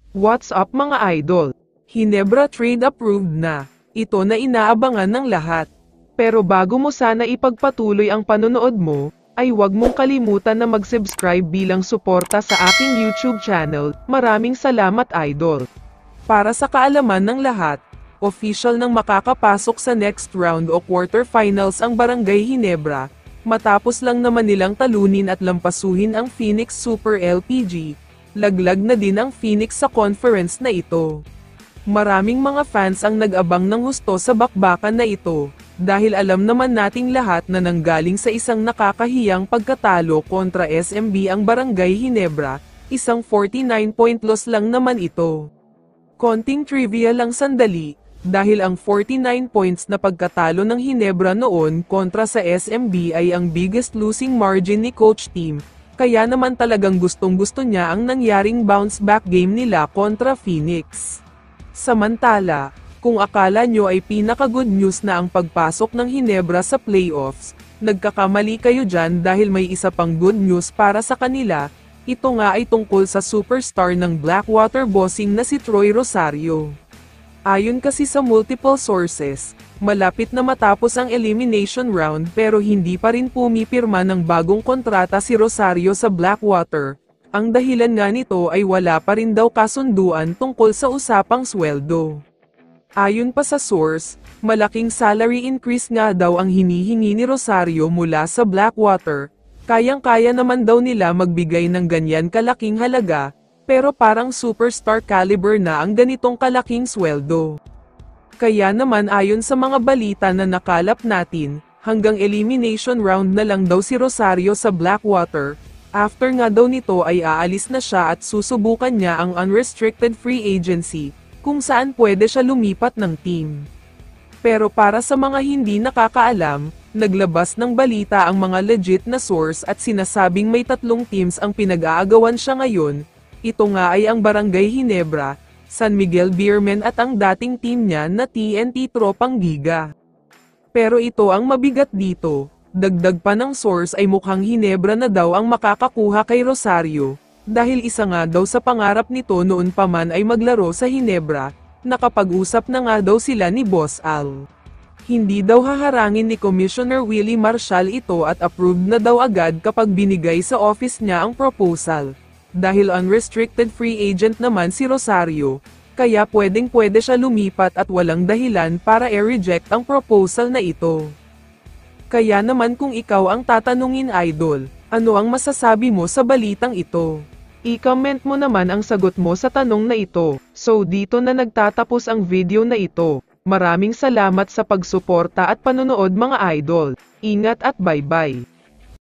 What's up mga idol? Hinebra trade approved na. Ito na inaabangan ng lahat. Pero bago mo sana ipagpatuloy ang panonood mo, ay huwag mong kalimutan na mag-subscribe bilang suporta sa aking YouTube channel. Maraming salamat idol. Para sa kaalaman ng lahat, official nang makakapasok sa next round o quarterfinals ang Barangay Hinebra, matapos lang naman nilang talunin at lampasuhin ang Phoenix Super LPG. Laglag na din ang Phoenix sa conference na ito. Maraming mga fans ang nag-abang ng husto sa bakbakan na ito, dahil alam naman nating lahat na nanggaling sa isang nakakahiyang pagkatalo kontra SMB ang Barangay Hinebra, isang 49-point loss lang naman ito. Konting trivia lang sandali, dahil ang 49 points na pagkatalo ng Hinebra noon kontra sa SMB ay ang biggest losing margin ni Coach Team. Kaya naman talagang gustong-gusto niya ang nangyaring bounce-back game nila kontra Phoenix. Samantala, kung akala nyo ay pinaka-good news na ang pagpasok ng Hinebra sa playoffs, nagkakamali kayo dyan dahil may isa pang good news para sa kanila. Ito nga ay tungkol sa superstar ng Blackwater Bossing na si Troy Rosario. Ayon kasi sa multiple sources, malapit na matapos ang elimination round pero hindi pa rin pumipirma ng bagong kontrata si Rosario sa Blackwater. Ang dahilan nga nito ay wala pa rin daw kasunduan tungkol sa usapang sweldo. Ayon pa sa source, malaking salary increase nga daw ang hinihingi ni Rosario mula sa Blackwater. Kayang-kaya naman daw nila magbigay ng ganyan kalaking halaga, pero parang superstar caliber na ang ganitong kalaking sweldo. Kaya naman ayon sa mga balita na nakalap natin, hanggang elimination round na lang daw si Rosario sa Blackwater. After nga daw nito ay aalis na siya at susubukan niya ang unrestricted free agency, kung saan pwede siya lumipat ng team. Pero para sa mga hindi nakakaalam, naglabas ng balita ang mga legit na source at sinasabing may 3 teams ang pinag-aagawan siya ngayon. Ito nga ay ang Barangay Hinebra, San Miguel Beermen at ang dating team niya na TNT Tropang Giga. Pero ito ang mabigat dito, dagdag pa ng source ay mukhang Hinebra na daw ang makakakuha kay Rosario, dahil isa nga daw sa pangarap nito noon pa man ay maglaro sa Hinebra, nakapag-usap na nga daw sila ni Boss Al. Hindi daw haharangin ni Commissioner Willie Marshall ito at approved na daw agad kapag binigay sa office niya ang proposal. Dahil unrestricted free agent naman si Rosario, kaya pwedeng-pwede siya lumipat at walang dahilan para i-reject ang proposal na ito. Kaya naman kung ikaw ang tatanungin idol, ano ang masasabi mo sa balitang ito? I-comment mo naman ang sagot mo sa tanong na ito. So dito na nagtatapos ang video na ito. Maraming salamat sa pagsuporta at panonood mga idol. Ingat at bye-bye.